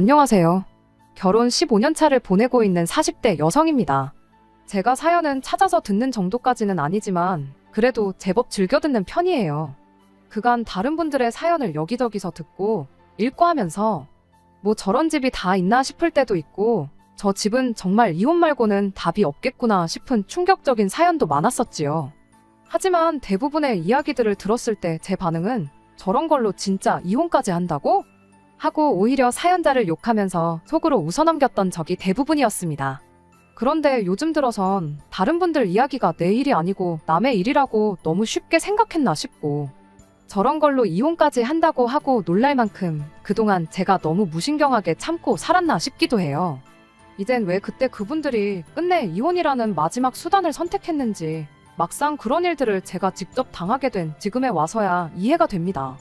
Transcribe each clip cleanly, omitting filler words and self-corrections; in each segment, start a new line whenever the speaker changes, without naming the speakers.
안녕하세요. 결혼 15년 차를 보내고 있는 40대 여성입니다. 제가 사연은 찾아서 듣는 정도까지는 아니지만 그래도 제법 즐겨 듣는 편이에요. 그간 다른 분들의 사연을 여기저기서 듣고 읽고 하면서 뭐 저런 집이 다 있나 싶을 때도 있고 저 집은 정말 이혼 말고는 답이 없겠구나 싶은 충격적인 사연도 많았었지요. 하지만 대부분의 이야기들을 들었을 때 제 반응은 저런 걸로 진짜 이혼까지 한다고? 하고 오히려 사연자를 욕하면서 속으로 웃어넘겼던 적이 대부분이었습니다. 그런데 요즘 들어선 다른 분들 이야기가 내 일이 아니고 남의 일이라고 너무 쉽게 생각했나 싶고 저런 걸로 이혼까지 한다고 하고 놀랄 만큼 그동안 제가 너무 무신경하게 참고 살았나 싶기도 해요. 이젠 왜 그때 그분들이 끝내 이혼이라는 마지막 수단을 선택했는지 막상 그런 일들을 제가 직접 당하게 된 지금에 와서야 이해가 됩니다.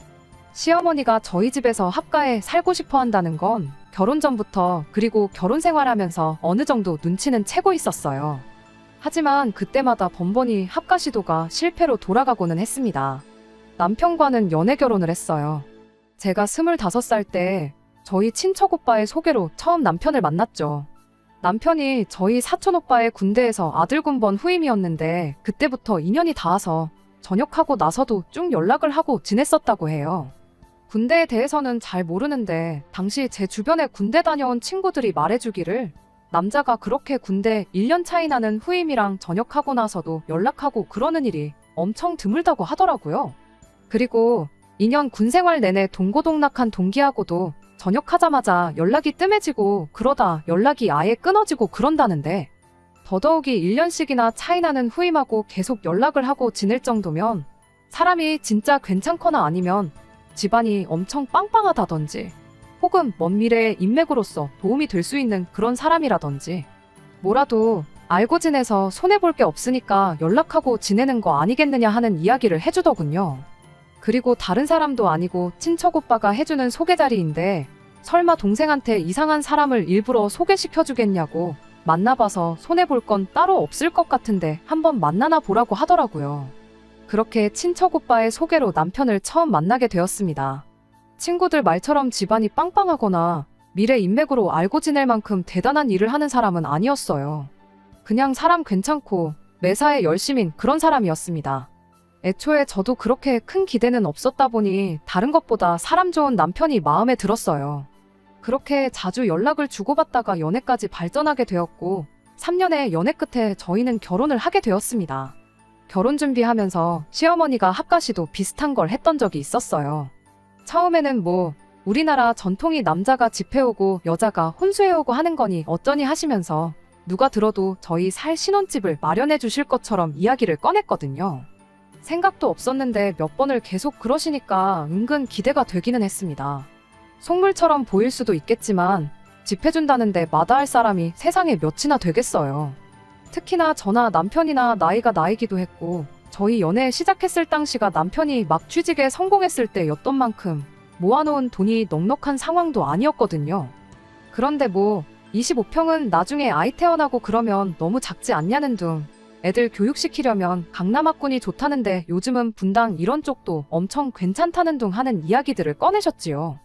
시어머니가 저희 집에서 합가해 살고 싶어 한다는 건 결혼 전부터 그리고 결혼 생활하면서 어느 정도 눈치는 채고 있었어요. 하지만 그때마다 번번이 합가 시도가 실패로 돌아가고는 했습니다. 남편과는 연애 결혼을 했어요. 제가 25살 때 저희 친척 오빠의 소개로 처음 남편을 만났죠. 남편이 저희 사촌 오빠의 군대에서 아들 군번 후임이었는데 그때부터 인연이 닿아서 전역하고 나서도 쭉 연락을 하고 지냈었다고 해요. 군대에 대해서는 잘 모르는데 당시 제 주변에 군대 다녀온 친구들이 말해주기를 남자가 그렇게 군대 1년 차이 나는 후임이랑 전역하고 나서도 연락하고 그러는 일이 엄청 드물다고 하더라고요. 그리고 2년 군 생활 내내 동고동락한 동기하고도 전역하자마자 연락이 뜸해지고 그러다 연락이 아예 끊어지고 그런다는데 더더욱이 1년씩이나 차이 나는 후임하고 계속 연락을 하고 지낼 정도면 사람이 진짜 괜찮거나 아니면 집안이 엄청 빵빵하다던지 혹은 먼 미래의 인맥으로서 도움이 될 수 있는 그런 사람이라던지 뭐라도 알고 지내서 손해볼 게 없으니까 연락하고 지내는 거 아니겠느냐 하는 이야기를 해주더군요. 그리고 다른 사람도 아니고 친척 오빠가 해주는 소개 자리인데 설마 동생한테 이상한 사람을 일부러 소개시켜주겠냐고 만나봐서 손해볼 건 따로 없을 것 같은데 한번 만나나 보라고 하더라고요. 그렇게 친척 오빠의 소개로 남편을 처음 만나게 되었습니다. 친구들 말처럼 집안이 빵빵하거나 미래 인맥으로 알고 지낼 만큼 대단한 일을 하는 사람은 아니었어요. 그냥 사람 괜찮고 매사에 열심인 그런 사람이었습니다. 애초에 저도 그렇게 큰 기대는 없었다 보니 다른 것보다 사람 좋은 남편이 마음에 들었어요. 그렇게 자주 연락을 주고받다가 연애까지 발전하게 되었고 3년의 연애 끝에 저희는 결혼을 하게 되었습니다. 결혼 준비하면서 시어머니가 합가시도 비슷한 걸 했던 적이 있었어요. 처음에는 뭐 우리나라 전통이 남자가 집해오고 여자가 혼수해오고 하는 거니 어쩌니 하시면서 누가 들어도 저희 살 신혼집을 마련해 주실 것처럼 이야기를 꺼냈거든요. 생각도 없었는데 몇 번을 계속 그러시니까 은근 기대가 되기는 했습니다. 속물처럼 보일 수도 있겠지만 집해준다는데 마다할 사람이 세상에 몇이나 되겠어요. 특히나 저나 남편이나 나이가 나이기도 했고 저희 연애 시작했을 당시가 남편이 막 취직에 성공했을 때였던 만큼 모아놓은 돈이 넉넉한 상황도 아니었거든요. 그런데 뭐 25평은 나중에 아이 태어나고 그러면 너무 작지 않냐는 둥 애들 교육시키려면 강남학군이 좋다는데 요즘은 분당 이런 쪽도 엄청 괜찮다는 둥 하는 이야기들을 꺼내셨지요.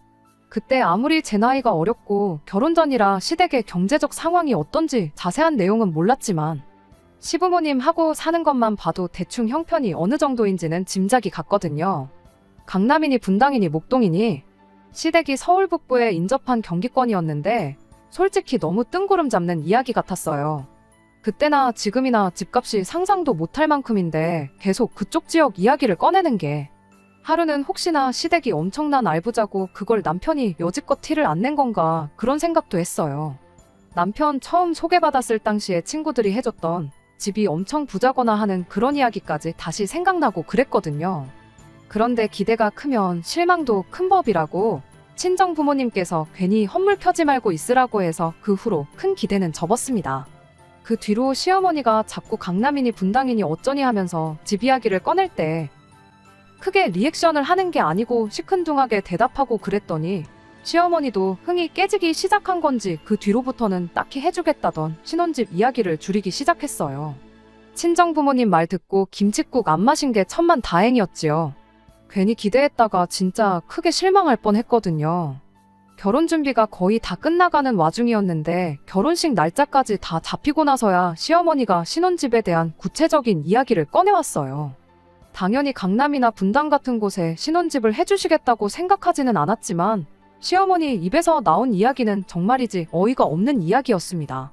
그때 아무리 제 나이가 어렸고 결혼 전이라 시댁의 경제적 상황이 어떤지 자세한 내용은 몰랐지만 시부모님하고 사는 것만 봐도 대충 형편이 어느 정도인지는 짐작이 갔거든요. 강남이니 분당이니 목동이니 시댁이 서울 북부에 인접한 경기권이었는데 솔직히 너무 뜬구름 잡는 이야기 같았어요. 그때나 지금이나 집값이 상상도 못할 만큼인데 계속 그쪽 지역 이야기를 꺼내는 게 하루는 혹시나 시댁이 엄청난 알부자고 그걸 남편이 여지껏 티를 안 낸 건가 그런 생각도 했어요. 남편 처음 소개받았을 당시에 친구들이 해줬던 집이 엄청 부자거나 하는 그런 이야기까지 다시 생각나고 그랬거든요. 그런데 기대가 크면 실망도 큰 법이라고 친정 부모님께서 괜히 헛물 펴지 말고 있으라고 해서 그 후로 큰 기대는 접었습니다. 그 뒤로 시어머니가 자꾸 강남이니 분당이니 어쩌니 하면서 집 이야기를 꺼낼 때 크게 리액션을 하는 게 아니고 시큰둥하게 대답하고 그랬더니 시어머니도 흥이 깨지기 시작한 건지 그 뒤로부터는 딱히 해주겠다던 신혼집 이야기를 줄이기 시작했어요. 친정 부모님 말 듣고 김칫국 안 마신 게 천만 다행이었지요. 괜히 기대했다가 진짜 크게 실망할 뻔했거든요. 결혼 준비가 거의 다 끝나가는 와중이었는데 결혼식 날짜까지 다 잡히고 나서야 시어머니가 신혼집에 대한 구체적인 이야기를 꺼내왔어요. 당연히 강남이나 분당 같은 곳에 신혼집을 해주시겠다고 생각하지는 않았지만 시어머니 입에서 나온 이야기는 정말이지 어이가 없는 이야기였습니다.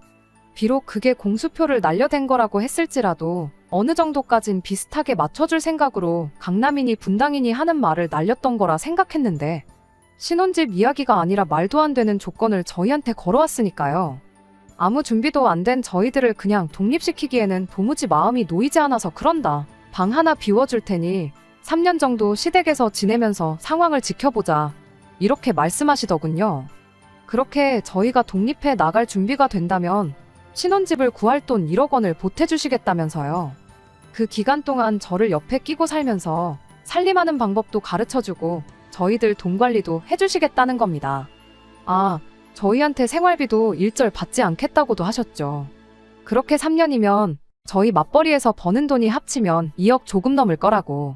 비록 그게 공수표를 날려댄 거라고 했을지라도 어느 정도까진 비슷하게 맞춰줄 생각으로 강남이니 분당이니 하는 말을 날렸던 거라 생각했는데 신혼집 이야기가 아니라 말도 안 되는 조건을 저희한테 걸어왔으니까요. 아무 준비도 안 된 저희들을 그냥 독립시키기에는 도무지 마음이 놓이지 않아서 그런다. 방 하나 비워줄 테니 3년 정도 시댁에서 지내면서 상황을 지켜보자. 이렇게 말씀하시더군요. 그렇게 저희가 독립해 나갈 준비가 된다면 신혼집을 구할 돈 1억 원을 보태주시겠다면서요. 그 기간 동안 저를 옆에 끼고 살면서 살림하는 방법도 가르쳐주고 저희들 돈 관리도 해주시겠다는 겁니다. 아, 저희한테 생활비도 일절 받지 않겠다고도 하셨죠. 그렇게 3년이면 저희 맞벌이에서 버는 돈이 합치면 2억 조금 넘을 거라고.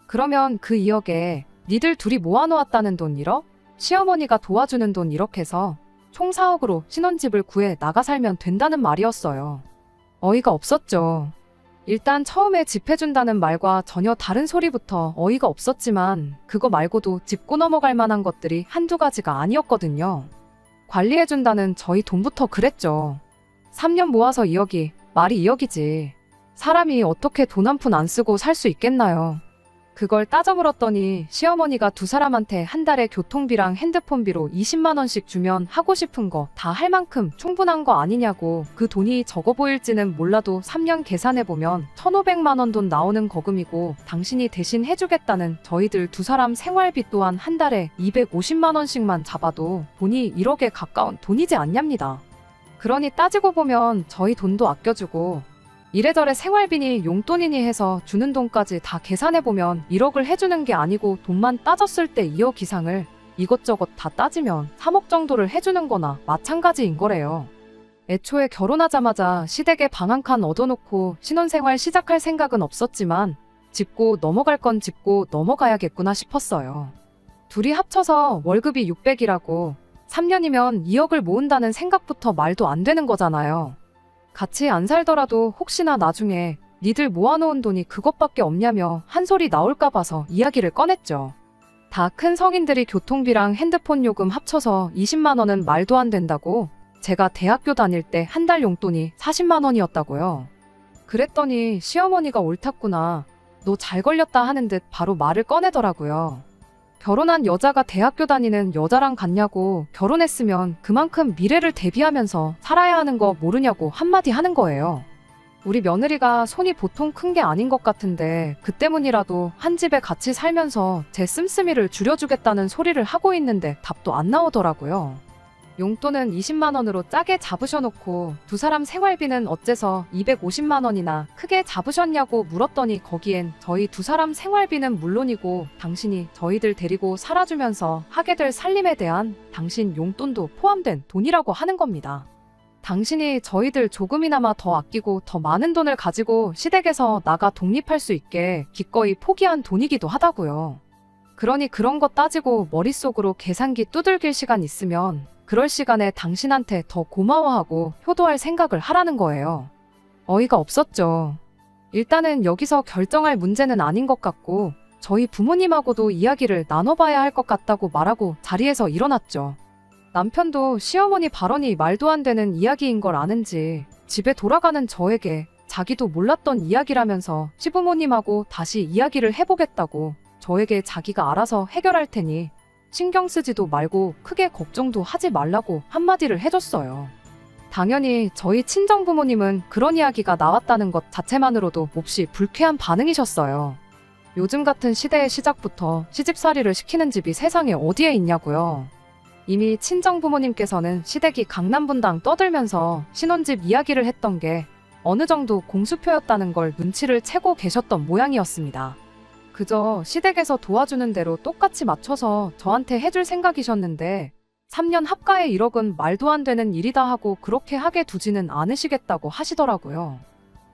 그러면 그 2억에 니들 둘이 모아놓았다는 돈 1억? 시어머니가 도와주는 돈 1억 해서 총 4억으로 신혼집을 구해 나가 살면 된다는 말이었어요. 어이가 없었죠. 일단 처음에 집 해준다는 말과 전혀 다른 소리부터 어이가 없었지만 그거 말고도 짚고 넘어갈 만한 것들이 한두 가지가 아니었거든요. 관리해준다는 저희 돈부터 그랬죠. 3년 모아서 2억이 말이 2억이지. 사람이 어떻게 돈 한 푼 안 쓰고 살 수 있겠나요? 그걸 따져 물었더니 시어머니가 두 사람한테 한 달에 교통비랑 핸드폰비로 20만 원씩 주면 하고 싶은 거 다 할 만큼 충분한 거 아니냐고. 그 돈이 적어 보일지는 몰라도 3년 계산해보면 1,500만 원 돈 나오는 거금이고 당신이 대신 해주겠다는 저희들 두 사람 생활비 또한 한 달에 250만 원씩만 잡아도 돈이 1억에 가까운 돈이지 않냐입니다. 그러니 따지고 보면 저희 돈도 아껴주고 이래저래 생활비니 용돈이니 해서 주는 돈까지 다 계산해보면 1억을 해주는 게 아니고 돈만 따졌을 때 2억 이상을 이것저것 다 따지면 3억 정도를 해주는 거나 마찬가지인 거래요. 애초에 결혼하자마자 시댁에 방 한 칸 얻어놓고 신혼생활 시작할 생각은 없었지만 짚고 넘어갈 건 짚고 넘어가야겠구나 싶었어요. 둘이 합쳐서 월급이 600이라고 3년이면 2억을 모은다는 생각부터 말도 안 되는 거잖아요. 같이 안 살더라도 혹시나 나중에 니들 모아놓은 돈이 그것밖에 없냐며 한 소리 나올까 봐서 이야기를 꺼냈죠. 다 큰 성인들이 교통비랑 핸드폰 요금 합쳐서 20만 원은 말도 안 된다고. 제가 대학교 다닐 때 한 달 용돈이 40만 원이었다고요. 그랬더니 시어머니가 옳았구나. 너 잘 걸렸다 하는 듯 바로 말을 꺼내더라고요. 결혼한 여자가 대학교 다니는 여자랑 같냐고. 결혼했으면 그만큼 미래를 대비하면서 살아야 하는 거 모르냐고 한마디 하는 거예요. 우리 며느리가 손이 보통 큰 게 아닌 것 같은데 그 때문이라도 한 집에 같이 살면서 제 씀씀이를 줄여주겠다는 소리를 하고 있는데 답도 안 나오더라고요. 용돈은 20만 원으로 짜게 잡으셔놓고 두 사람 생활비는 어째서 250만 원이나 크게 잡으셨냐고 물었더니 거기엔 저희 두 사람 생활비는 물론이고 당신이 저희들 데리고 살아주면서 하게 될 살림에 대한 당신 용돈도 포함된 돈이라고 하는 겁니다. 당신이 저희들 조금이나마 더 아끼고 더 많은 돈을 가지고 시댁에서 나가 독립할 수 있게 기꺼이 포기한 돈이기도 하다고요. 그러니 그런 거 따지고 머릿속으로 계산기 두들길 시간 있으면 그럴 시간에 당신한테 더 고마워하고 효도할 생각을 하라는 거예요. 어이가 없었죠. 일단은 여기서 결정할 문제는 아닌 것 같고 저희 부모님하고도 이야기를 나눠봐야 할 것 같다고 말하고 자리에서 일어났죠. 남편도 시어머니 발언이 말도 안 되는 이야기인 걸 아는지 집에 돌아가는 저에게 자기도 몰랐던 이야기라면서 시부모님하고 다시 이야기를 해보겠다고 저에게 자기가 알아서 해결할 테니 신경 쓰지도 말고 크게 걱정도 하지 말라고 한마디를 해줬어요. 당연히 저희 친정부모님은 그런 이야기가 나왔다는 것 자체만으로도 몹시 불쾌한 반응이셨어요. 요즘 같은 시대의 시작부터 시집살이를 시키는 집이 세상에 어디에 있냐고요. 이미 친정부모님께서는 시댁이 강남 분당 떠들면서 신혼집 이야기를 했던 게 어느 정도 공수표였다는 걸 눈치를 채고 계셨던 모양이었습니다. 그저 시댁에서 도와주는 대로 똑같이 맞춰서 저한테 해줄 생각이셨는데 3년 합가에 1억은 말도 안 되는 일이다 하고 그렇게 하게 두지는 않으시겠다고 하시더라고요.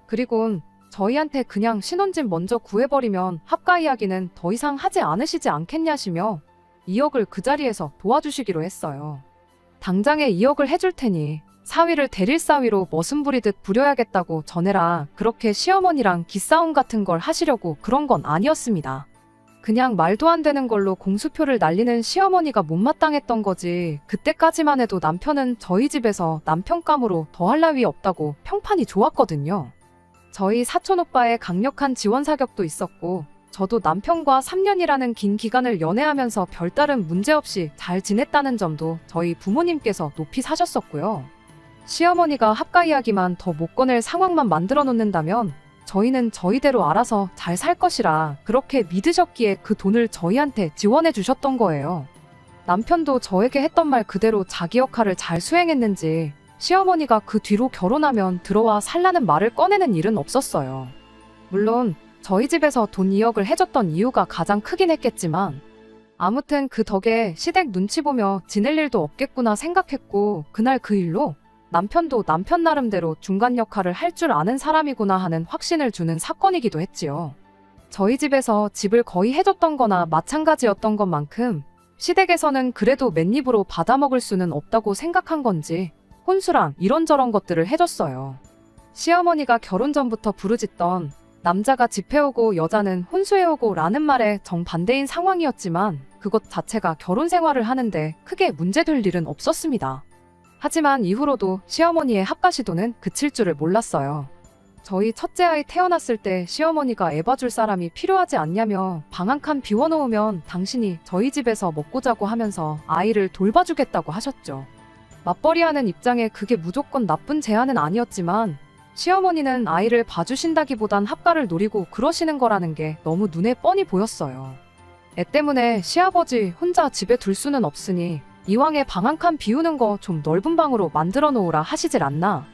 그리곤 저희한테 그냥 신혼집 먼저 구해버리면 합가 이야기는 더 이상 하지 않으시지 않겠냐시며 2억을 그 자리에서 도와주시기로 했어요. 당장에 2억을 해줄 테니 사위를 대릴 사위로 머슴 부리듯 부려야겠다고 전해라. 그렇게 시어머니랑 기싸움 같은 걸 하시려고 그런 건 아니었습니다. 그냥 말도 안 되는 걸로 공수표를 날리는 시어머니가 못마땅했던 거지. 그때까지만 해도 남편은 저희 집에서 남편감으로 더할 나위 없다고 평판이 좋았거든요. 저희 사촌오빠의 강력한 지원 사격도 있었고 저도 남편과 3년이라는 긴 기간을 연애하면서 별다른 문제 없이 잘 지냈다는 점도 저희 부모님께서 높이 사셨었고요. 시어머니가 합가 이야기만 더 못 꺼낼 상황만 만들어 놓는다면 저희는 저희대로 알아서 잘 살 것이라 그렇게 믿으셨기에 그 돈을 저희한테 지원해 주셨던 거예요. 남편도 저에게 했던 말 그대로 자기 역할을 잘 수행했는지 시어머니가 그 뒤로 결혼하면 들어와 살라는 말을 꺼내는 일은 없었어요. 물론 저희 집에서 돈 2억을 해줬던 이유가 가장 크긴 했겠지만 아무튼 그 덕에 시댁 눈치 보며 지낼 일도 없겠구나 생각했고 그날 그 일로 남편도 남편 나름대로 중간 역할을 할 줄 아는 사람이구나 하는 확신을 주는 사건이기도 했지요. 저희 집에서 집을 거의 해줬던 거나 마찬가지였던 것만큼 시댁에서는 그래도 맨입으로 받아먹을 수는 없다고 생각한 건지 혼수랑 이런저런 것들을 해줬어요. 시어머니가 결혼 전부터 부르짖던 남자가 집 해오고 여자는 혼수해오고 라는 말에 정반대인 상황이었지만 그것 자체가 결혼 생활을 하는데 크게 문제될 일은 없었습니다. 하지만 이후로도 시어머니의 합가 시도는 그칠 줄을 몰랐어요. 저희 첫째 아이 태어났을 때 시어머니가 애 봐줄 사람이 필요하지 않냐며 방 한 칸 비워놓으면 당신이 저희 집에서 먹고 자고 하면서 아이를 돌봐주겠다고 하셨죠. 맞벌이하는 입장에 그게 무조건 나쁜 제안은 아니었지만 시어머니는 아이를 봐주신다기보단 합가를 노리고 그러시는 거라는 게 너무 눈에 뻔히 보였어요. 애 때문에 시아버지 혼자 집에 둘 수는 없으니 이왕에 방 한 칸 비우는 거 좀 넓은 방으로 만들어 놓으라 하시질 않나.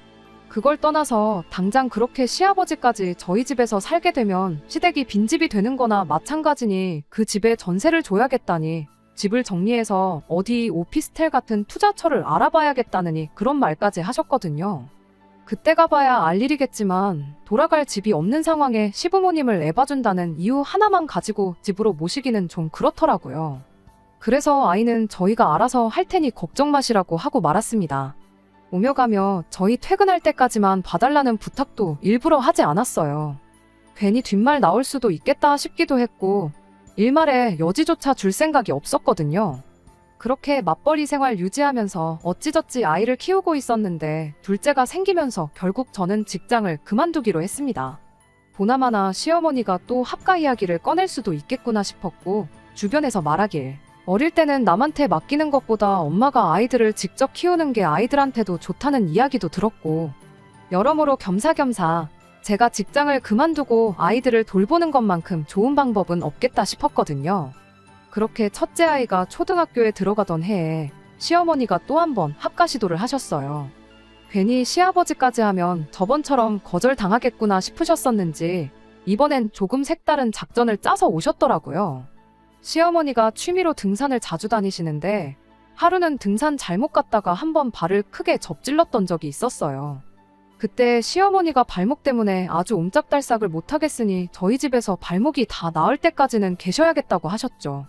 그걸 떠나서 당장 그렇게 시아버지까지 저희 집에서 살게 되면 시댁이 빈집이 되는 거나 마찬가지니 그 집에 전세를 줘야겠다니 집을 정리해서 어디 오피스텔 같은 투자처를 알아봐야겠다느니 그런 말까지 하셨거든요. 그때 가봐야 알 일이겠지만 돌아갈 집이 없는 상황에 시부모님을 애봐준다는 이유 하나만 가지고 집으로 모시기는 좀 그렇더라고요. 그래서 아이는 저희가 알아서 할 테니 걱정 마시라고 하고 말았습니다. 오며 가며 저희 퇴근할 때까지만 봐달라는 부탁도 일부러 하지 않았어요. 괜히 뒷말 나올 수도 있겠다 싶기도 했고 일말에 여지조차 줄 생각이 없었거든요. 그렇게 맞벌이 생활 유지하면서 어찌저찌 아이를 키우고 있었는데 둘째가 생기면서 결국 저는 직장을 그만두기로 했습니다. 보나마나 시어머니가 또 합가 이야기를 꺼낼 수도 있겠구나 싶었고 주변에서 말하길 어릴 때는 남한테 맡기는 것보다 엄마가 아이들을 직접 키우는 게 아이들한테도 좋다는 이야기도 들었고 여러모로 겸사겸사 제가 직장을 그만두고 아이들을 돌보는 것만큼 좋은 방법은 없겠다 싶었거든요. 그렇게 첫째 아이가 초등학교에 들어가던 해에 시어머니가 또 한 번 합가 시도를 하셨어요. 괜히 시아버지까지 하면 저번처럼 거절당하겠구나 싶으셨었는지 이번엔 조금 색다른 작전을 짜서 오셨더라고요. 시어머니가 취미로 등산을 자주 다니시는데 하루는 등산 잘못 갔다가 한번 발을 크게 접질렀던 적이 있었어요. 그때 시어머니가 발목 때문에 아주 옴짝달싹을 못하겠으니 저희 집에서 발목이 다 나을 때까지는 계셔야겠다고 하셨죠.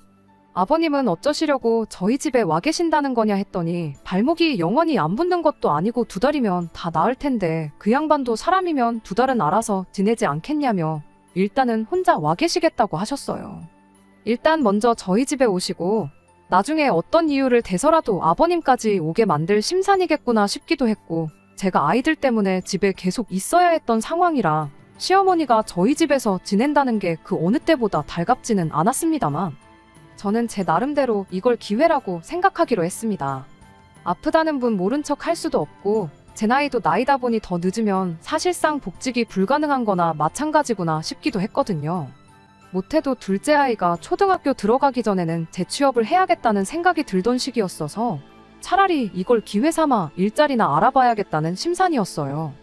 아버님은 어쩌시려고 저희 집에 와 계신다는 거냐 했더니 발목이 영원히 안 붓는 것도 아니고 2달이면 다 나을 텐데 그 양반도 사람이면 2달은 알아서 지내지 않겠냐며 일단은 혼자 와 계시겠다고 하셨어요. 일단 먼저 저희 집에 오시고 나중에 어떤 이유를 대서라도 아버님까지 오게 만들 심산이겠구나 싶기도 했고 제가 아이들 때문에 집에 계속 있어야 했던 상황이라 시어머니가 저희 집에서 지낸다는 게 그 어느 때보다 달갑지는 않았습니다만 저는 제 나름대로 이걸 기회라고 생각하기로 했습니다. 아프다는 분 모른 척 할 수도 없고 제 나이도 나이다 보니 더 늦으면 사실상 복직이 불가능한 거나 마찬가지구나 싶기도 했거든요. 못해도 둘째 아이가 초등학교 들어가기 전에는 재취업을 해야겠다는 생각이 들던 시기였어서 차라리 이걸 기회 삼아 일자리나 알아봐야겠다는 심산이었어요.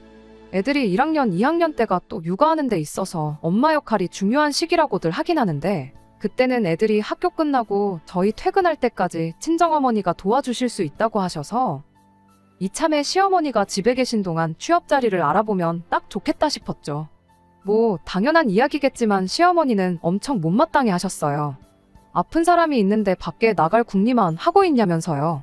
애들이 1학년, 2학년 때가 또 육아하는 데 있어서 엄마 역할이 중요한 시기라고들 하긴 하는데 그때는 애들이 학교 끝나고 저희 퇴근할 때까지 친정어머니가 도와주실 수 있다고 하셔서 이참에 시어머니가 집에 계신 동안 취업 자리를 알아보면 딱 좋겠다 싶었죠. 뭐 당연한 이야기겠지만 시어머니는 엄청 못마땅해 하셨어요. 아픈 사람이 있는데 밖에 나갈 궁리만 하고 있냐면서요.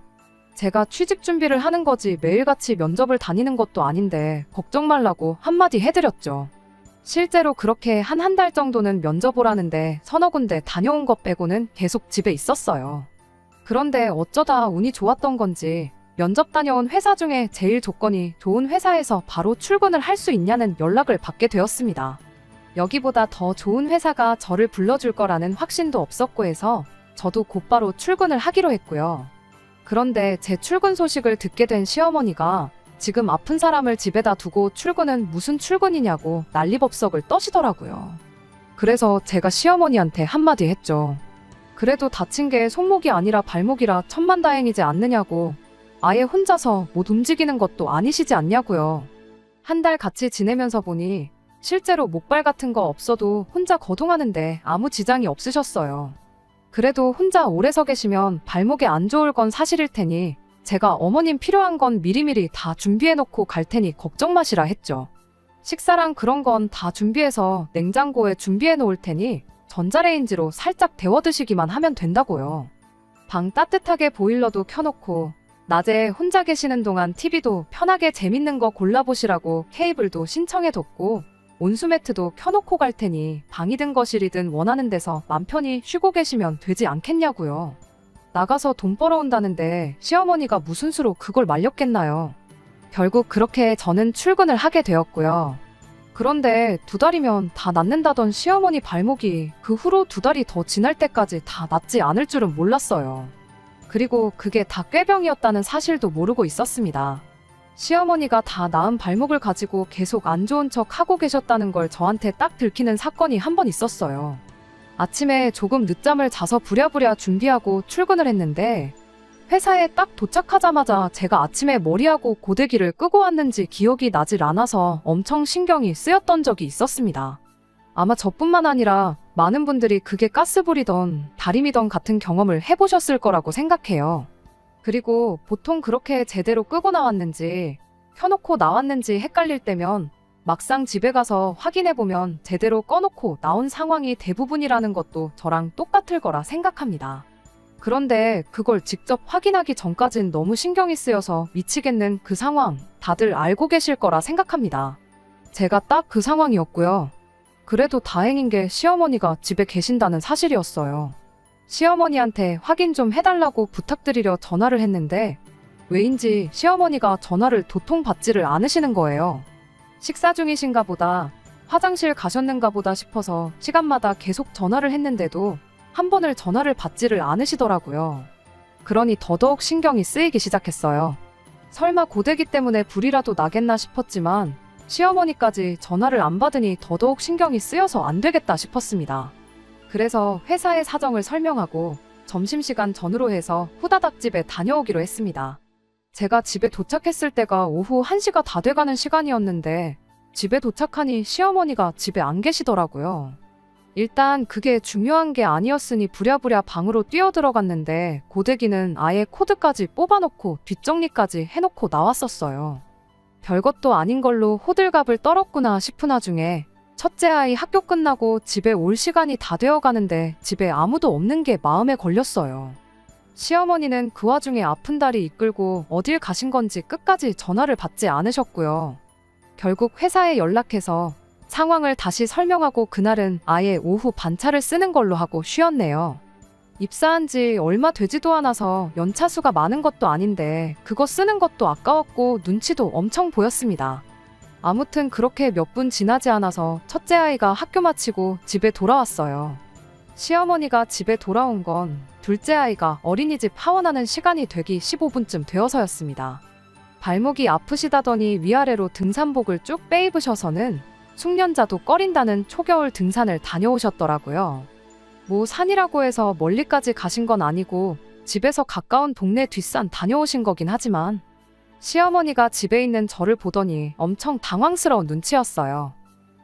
제가 취직 준비를 하는 거지 매일같이 면접을 다니는 것도 아닌데 걱정 말라고 한마디 해드렸죠. 실제로 그렇게 한 달 정도는 면접 오라는데 서너 군데 다녀온 것 빼고는 계속 집에 있었어요. 그런데 어쩌다 운이 좋았던 건지 면접 다녀온 회사 중에 제일 조건이 좋은 회사에서 바로 출근을 할 수 있냐는 연락을 받게 되었습니다. 여기보다 더 좋은 회사가 저를 불러줄 거라는 확신도 없었고 해서 저도 곧바로 출근을 하기로 했고요. 그런데 제 출근 소식을 듣게 된 시어머니가 지금 아픈 사람을 집에다 두고 출근은 무슨 출근이냐고 난리법석을 떠시더라고요. 그래서 제가 시어머니한테 한마디 했죠. 그래도 다친 게 손목이 아니라 발목이라 천만다행이지 않느냐고. 아예 혼자서 못 움직이는 것도 아니시지 않냐고요. 한 달 같이 지내면서 보니 실제로 목발 같은 거 없어도 혼자 거동하는데 아무 지장이 없으셨어요. 그래도 혼자 오래 서 계시면 발목에 안 좋을 건 사실일 테니 제가 어머님 필요한 건 미리미리 다 준비해놓고 갈 테니 걱정 마시라 했죠. 식사랑 그런 건 다 준비해서 냉장고에 준비해 놓을 테니 전자레인지로 살짝 데워 드시기만 하면 된다고요. 방 따뜻하게 보일러도 켜놓고 낮에 혼자 계시는 동안 TV도 편하게 재밌는 거 골라보시라고 케이블도 신청해뒀고 온수매트도 켜놓고 갈 테니 방이든 거실이든 원하는 데서 맘 편히 쉬고 계시면 되지 않겠냐고요. 나가서 돈 벌어온다는데 시어머니가 무슨 수로 그걸 말렸겠나요. 결국 그렇게 저는 출근을 하게 되었고요. 그런데 2달이면 다 낫는다던 시어머니 발목이 그 후로 2달이 더 지날 때까지 다 낫지 않을 줄은 몰랐어요. 그리고 그게 다 꾀병이었다는 사실도 모르고 있었습니다. 시어머니가 다 나은 발목을 가지고 계속 안 좋은 척 하고 계셨다는 걸 저한테 딱 들키는 사건이 한 번 있었어요. 아침에 조금 늦잠을 자서 부랴부랴 준비하고 출근을 했는데 회사에 딱 도착하자마자 제가 아침에 머리하고 고데기를 끄고 왔는지 기억이 나질 않아서 엄청 신경이 쓰였던 적이 있었습니다. 아마 저뿐만 아니라 많은 분들이 그게 가스불이던 다림이던 같은 경험을 해보셨을 거라고 생각해요. 그리고 보통 그렇게 제대로 끄고 나왔는지 켜놓고 나왔는지 헷갈릴 때면 막상 집에 가서 확인해보면 제대로 꺼놓고 나온 상황이 대부분이라는 것도 저랑 똑같을 거라 생각합니다. 그런데 그걸 직접 확인하기 전까진 너무 신경이 쓰여서 미치겠는 그 상황 다들 알고 계실 거라 생각합니다. 제가 딱 그 상황이었고요. 그래도 다행인 게 시어머니가 집에 계신다는 사실이었어요. 시어머니한테 확인 좀 해달라고 부탁드리려 전화를 했는데 왜인지 시어머니가 전화를 도통 받지를 않으시는 거예요. 식사 중이신가 보다, 화장실 가셨는가 보다 싶어서 시간마다 계속 전화를 했는데도 한 번을 전화를 받지를 않으시더라고요. 그러니 더더욱 신경이 쓰이기 시작했어요. 설마 고데기 때문에 불이라도 나겠나 싶었지만 시어머니까지 전화를 안 받으니 더더욱 신경이 쓰여서 안 되겠다 싶었습니다. 그래서 회사의 사정을 설명하고 점심시간 전후로 해서 후다닥 집에 다녀오기로 했습니다. 제가 집에 도착했을 때가 오후 1시가 다 돼가는 시간이었는데 집에 도착하니 시어머니가 집에 안 계시더라고요. 일단 그게 중요한 게 아니었으니 부랴부랴 방으로 뛰어들어갔는데 고데기는 아예 코드까지 뽑아놓고 뒷정리까지 해놓고 나왔었어요. 별것도 아닌 걸로 호들갑을 떨었구나 싶은 와중에 첫째 아이 학교 끝나고 집에 올 시간이 다 되어가는데 집에 아무도 없는 게 마음에 걸렸어요. 시어머니는 그 와중에 아픈 다리 이끌고 어딜 가신 건지 끝까지 전화를 받지 않으셨고요. 결국 회사에 연락해서 상황을 다시 설명하고 그날은 아예 오후 반차를 쓰는 걸로 하고 쉬었네요. 입사한 지 얼마 되지도 않아서 연차수가 많은 것도 아닌데 그거 쓰는 것도 아까웠고 눈치도 엄청 보였습니다. 아무튼 그렇게 몇 분 지나지 않아서 첫째 아이가 학교 마치고 집에 돌아왔어요. 시어머니가 집에 돌아온 건 둘째 아이가 어린이집 하원하는 시간이 되기 15분쯤 되어서였습니다. 발목이 아프시다더니 위아래로 등산복을 쭉 빼입으셔서는 숙련자도 꺼린다는 초겨울 등산을 다녀오셨더라고요. 뭐 산이라고 해서 멀리까지 가신 건 아니고 집에서 가까운 동네 뒷산 다녀오신 거긴 하지만 시어머니가 집에 있는 저를 보더니 엄청 당황스러운 눈치였어요.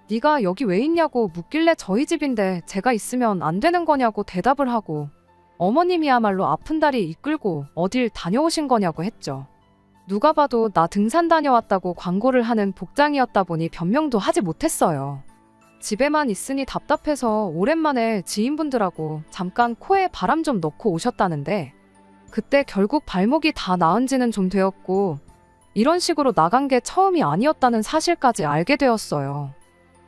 네가 여기 왜 있냐고 묻길래 저희 집인데 제가 있으면 안 되는 거냐고 대답을 하고 어머님이야말로 아픈 다리 이끌고 어딜 다녀오신 거냐고 했죠. 누가 봐도 나 등산 다녀왔다고 광고를 하는 복장이었다 보니 변명도 하지 못했어요. 집에만 있으니 답답해서 오랜만에 지인분들하고 잠깐 코에 바람 좀 넣고 오셨다는데 그때 결국 발목이 다 나은 지는 좀 되었고 이런 식으로 나간 게 처음이 아니었다는 사실까지 알게 되었어요.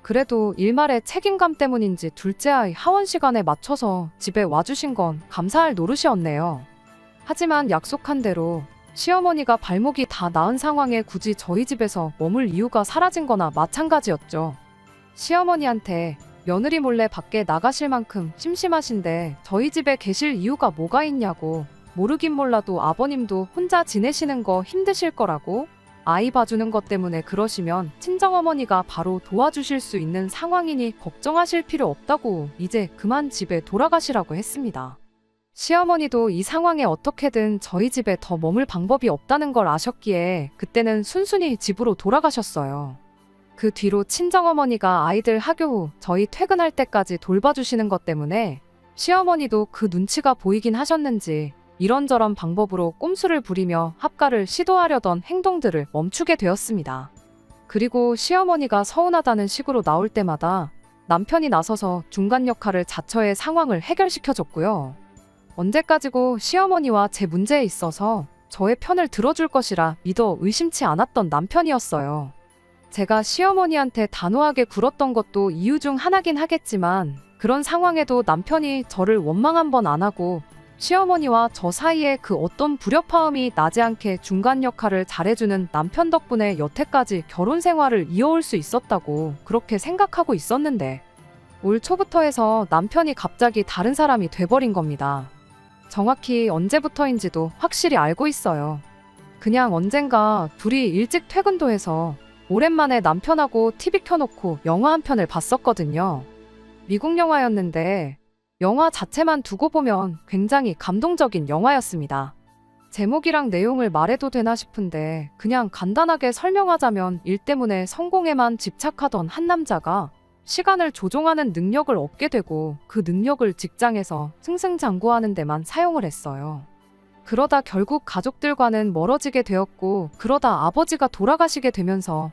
그래도 일말의 책임감 때문인지 둘째 아이 하원 시간에 맞춰서 집에 와주신 건 감사할 노릇이었네요. 하지만 약속한 대로 시어머니가 발목이 다 나은 상황에 굳이 저희 집에서 머물 이유가 사라진 거나 마찬가지였죠. 시어머니한테 며느리 몰래 밖에 나가실 만큼 심심하신데 저희 집에 계실 이유가 뭐가 있냐고, 모르긴 몰라도 아버님도 혼자 지내시는 거 힘드실 거라고, 아이 봐주는 것 때문에 그러시면 친정어머니가 바로 도와주실 수 있는 상황이니 걱정하실 필요 없다고 이제 그만 집에 돌아가시라고 했습니다. 시어머니도 이 상황에 어떻게든 저희 집에 더 머물 방법이 없다는 걸 아셨기에 그때는 순순히 집으로 돌아가셨어요. 그 뒤로 친정어머니가 아이들 학교 후 저희 퇴근할 때까지 돌봐주시는 것 때문에 시어머니도 그 눈치가 보이긴 하셨는지 이런저런 방법으로 꼼수를 부리며 합가를 시도하려던 행동들을 멈추게 되었습니다. 그리고 시어머니가 서운하다는 식으로 나올 때마다 남편이 나서서 중간 역할을 자처해 상황을 해결시켜줬고요. 언제까지고 시어머니와 제 문제에 있어서 저의 편을 들어줄 것이라 믿어 의심치 않았던 남편이었어요. 제가 시어머니한테 단호하게 굴었던 것도 이유 중 하나긴 하겠지만 그런 상황에도 남편이 저를 원망 한 번 안 하고 시어머니와 저 사이에 그 어떤 불협화음이 나지 않게 중간 역할을 잘해주는 남편 덕분에 여태까지 결혼 생활을 이어올 수 있었다고 그렇게 생각하고 있었는데 올 초부터 해서 남편이 갑자기 다른 사람이 돼버린 겁니다. 정확히 언제부터인지도 확실히 알고 있어요. 그냥 언젠가 둘이 일찍 퇴근도 해서 오랜만에 남편하고 TV 켜놓고 영화 한 편을 봤었거든요. 미국 영화였는데 영화 자체만 두고 보면 굉장히 감동적인 영화였습니다. 제목이랑 내용을 말해도 되나 싶은데 그냥 간단하게 설명하자면 일 때문에 성공에만 집착하던 한 남자가 시간을 조종하는 능력을 얻게 되고 그 능력을 직장에서 승승장구하는 데만 사용을 했어요. 그러다 결국 가족들과는 멀어지게 되었고 그러다 아버지가 돌아가시게 되면서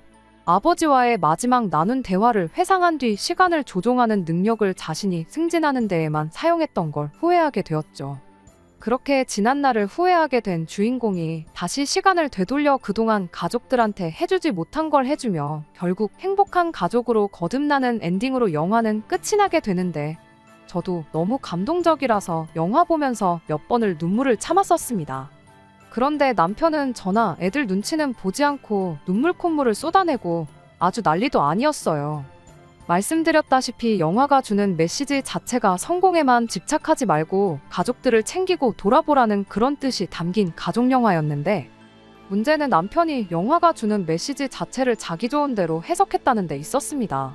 아버지와의 마지막 나눈 대화를 회상한 뒤 시간을 조종하는 능력을 자신이 승진하는 데에만 사용했던 걸 후회하게 되었죠. 그렇게 지난 날을 후회하게 된 주인공이 다시 시간을 되돌려 그동안 가족들한테 해주지 못한 걸 해주며 결국 행복한 가족으로 거듭나는 엔딩으로 영화는 끝이 나게 되는데 저도 너무 감동적이라서 영화 보면서 몇 번을 눈물을 참았었습니다. 그런데 남편은 저나 애들 눈치는 보지 않고 눈물 콧물을 쏟아내고 아주 난리도 아니었어요. 말씀드렸다시피 영화가 주는 메시지 자체가 성공에만 집착하지 말고 가족들을 챙기고 돌아보라는 그런 뜻이 담긴 가족영화였는데 문제는 남편이 영화가 주는 메시지 자체를 자기 좋은 대로 해석했다는 데 있었습니다.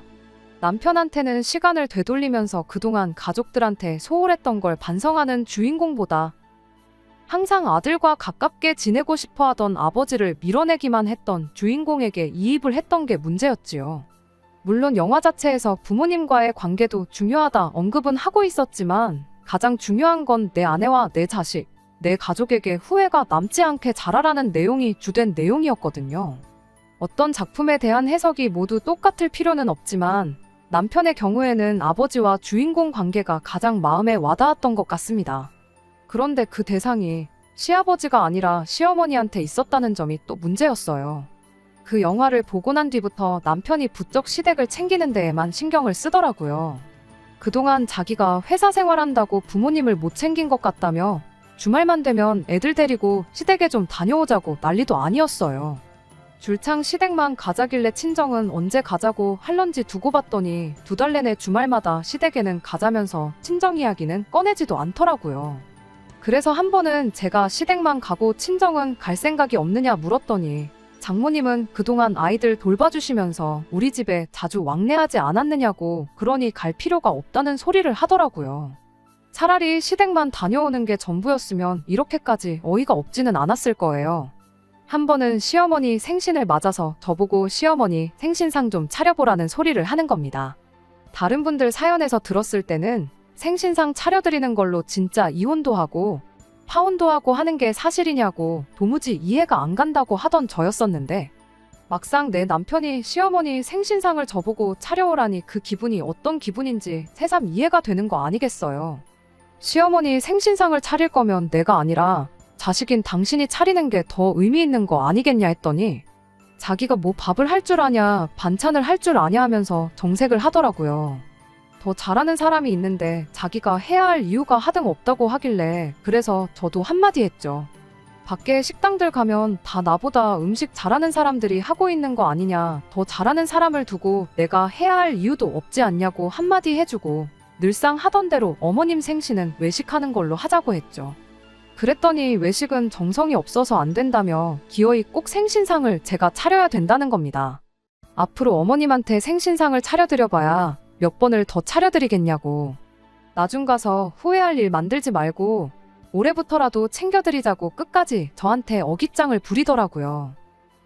남편한테는 시간을 되돌리면서 그동안 가족들한테 소홀했던 걸 반성하는 주인공보다 항상 아들과 가깝게 지내고 싶어 하던 아버지를 밀어내기만 했던 주인공에게 이입을 했던 게 문제였지요. 물론 영화 자체에서 부모님과의 관계도 중요하다 언급은 하고 있었지만 가장 중요한 건 내 아내와 내 자식, 내 가족에게 후회가 남지 않게 자라라는 내용이 주된 내용이었거든요. 어떤 작품에 대한 해석이 모두 똑같을 필요는 없지만 남편의 경우에는 아버지와 주인공 관계가 가장 마음에 와닿았던 것 같습니다. 그런데 그 대상이 시아버지가 아니라 시어머니한테 있었다는 점이 또 문제였어요. 그 영화를 보고 난 뒤부터 남편이 부쩍 시댁을 챙기는 데에만 신경을 쓰더라고요. 그동안 자기가 회사 생활한다고 부모님을 못 챙긴 것 같다며 주말만 되면 애들 데리고 시댁에 좀 다녀오자고 난리도 아니었어요. 줄창 시댁만 가자길래 친정은 언제 가자고 할런지 두고 봤더니 2달 내내 주말마다 시댁에는 가자면서 친정 이야기는 꺼내지도 않더라고요. 그래서 한 번은 제가 시댁만 가고 친정은 갈 생각이 없느냐 물었더니 장모님은 그동안 아이들 돌봐주시면서 우리 집에 자주 왕래하지 않았느냐고 그러니 갈 필요가 없다는 소리를 하더라고요. 차라리 시댁만 다녀오는 게 전부였으면 이렇게까지 어이가 없지는 않았을 거예요. 한 번은 시어머니 생신을 맞아서 저보고 시어머니 생신상 좀 차려보라는 소리를 하는 겁니다. 다른 분들 사연에서 들었을 때는 생신상 차려드리는 걸로 진짜 이혼도 하고 파혼도 하고 하는 게 사실이냐고 도무지 이해가 안 간다고 하던 저였었는데 막상 내 남편이 시어머니 생신상을 저보고 차려오라니 그 기분이 어떤 기분인지 새삼 이해가 되는 거 아니겠어요. 시어머니 생신상을 차릴 거면 내가 아니라 자식인 당신이 차리는 게 더 의미 있는 거 아니겠냐 했더니 자기가 뭐 밥을 할 줄 아냐, 반찬을 할 줄 아냐 하면서 정색을 하더라고요. 더 잘하는 사람이 있는데 자기가 해야 할 이유가 하등 없다고 하길래 그래서 저도 한마디 했죠. 밖에 식당들 가면 다 나보다 음식 잘하는 사람들이 하고 있는 거 아니냐, 더 잘하는 사람을 두고 내가 해야 할 이유도 없지 않냐고 한마디 해주고 늘상 하던 대로 어머님 생신은 외식하는 걸로 하자고 했죠. 그랬더니 외식은 정성이 없어서 안 된다며 기어이 꼭 생신상을 제가 차려야 된다는 겁니다. 앞으로 어머님한테 생신상을 차려드려봐야 몇 번을 더 차려드리겠냐고. 나중 가서 후회할 일 만들지 말고 올해부터라도 챙겨드리자고 끝까지 저한테 어깃장을 부리더라고요.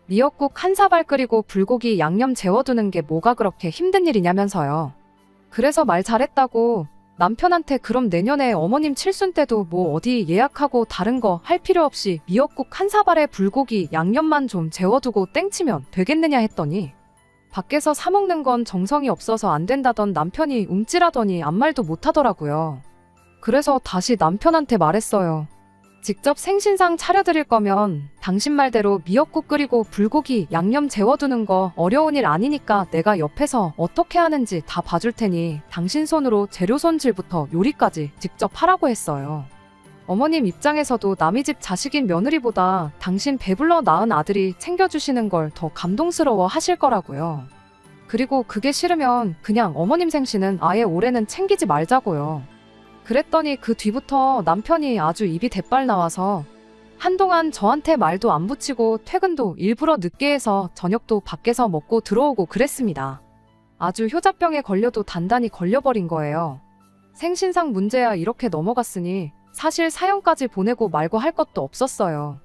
미역국 한 사발 끓이고 불고기 양념 재워두는 게 뭐가 그렇게 힘든 일이냐면서요. 그래서 말 잘했다고 남편한테 그럼 내년에 어머님 칠순 때도 뭐 어디 예약하고 다른 거 할 필요 없이 미역국 한 사발에 불고기 양념만 좀 재워두고 땡치면 되겠느냐 했더니 밖에서 사 먹는 건 정성이 없어서 안 된다던 남편이 움찔하더니 아무 말도 못하더라고요. 그래서 다시 남편한테 말했어요. 직접 생신상 차려드릴 거면 당신 말대로 미역국 끓이고 불고기 양념 재워두는 거 어려운 일 아니니까 내가 옆에서 어떻게 하는지 다 봐줄 테니 당신 손으로 재료 손질부터 요리까지 직접 하라고 했어요. 어머님 입장에서도 남의 집 자식인 며느리보다 당신 배불러 낳은 아들이 챙겨주시는 걸 더 감동스러워 하실 거라고요. 그리고 그게 싫으면 그냥 어머님 생신은 아예 올해는 챙기지 말자고요. 그랬더니 그 뒤부터 남편이 아주 입이 대빨 나와서 한동안 저한테 말도 안 붙이고 퇴근도 일부러 늦게 해서 저녁도 밖에서 먹고 들어오고 그랬습니다. 아주 효자병에 걸려도 단단히 걸려버린 거예요. 생신상 문제야 이렇게 넘어갔으니 사실 사연까지 보내고 말고 할 것도 없었어요.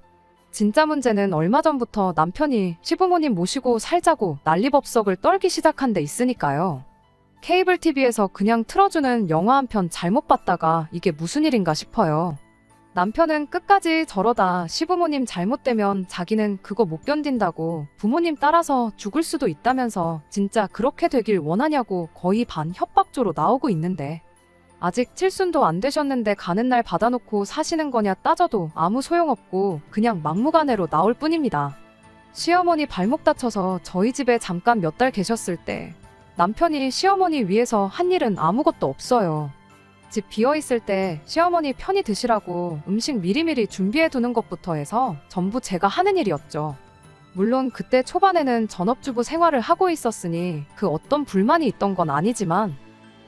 진짜 문제는 얼마 전부터 남편이 시부모님 모시고 살자고 난리법석을 떨기 시작한 데 있으니까요. 케이블 TV에서 그냥 틀어주는 영화 한 편 잘못 봤다가 이게 무슨 일인가 싶어요. 남편은 끝까지 저러다 시부모님 잘못되면 자기는 그거 못 견딘다고 부모님 따라서 죽을 수도 있다면서 진짜 그렇게 되길 원하냐고 거의 반 협박조로 나오고 있는데 아직 칠순도 안 되셨는데 가는 날 받아놓고 사시는 거냐 따져도 아무 소용없고 그냥 막무가내로 나올 뿐입니다. 시어머니 발목 다쳐서 저희 집에 잠깐 몇 달 계셨을 때 남편이 시어머니 위해서 한 일은 아무것도 없어요. 집 비어있을 때 시어머니 편히 드시라고 음식 미리미리 준비해두는 것부터 해서 전부 제가 하는 일이었죠. 물론 그때 초반에는 전업주부 생활을 하고 있었으니 그 어떤 불만이 있던 건 아니지만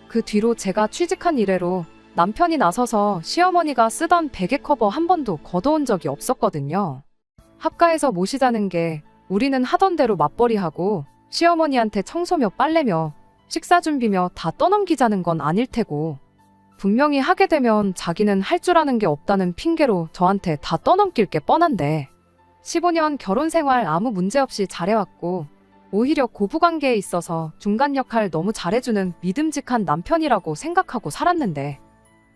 그 뒤로 제가 취직한 이래로 남편이 나서서 시어머니가 쓰던 베개 커버 한 번도 걷어온 적이 없었거든요. 합가해서 모시자는 게 우리는 하던 대로 맞벌이하고 시어머니한테 청소며 빨래며 식사 준비며 다 떠넘기자는 건 아닐 테고 분명히 하게 되면 자기는 할 줄 아는 게 없다는 핑계로 저한테 다 떠넘길 게 뻔한데 15년 결혼 생활 아무 문제 없이 잘해왔고 오히려 고부관계에 있어서 중간 역할 너무 잘해주는 믿음직한 남편이라고 생각하고 살았는데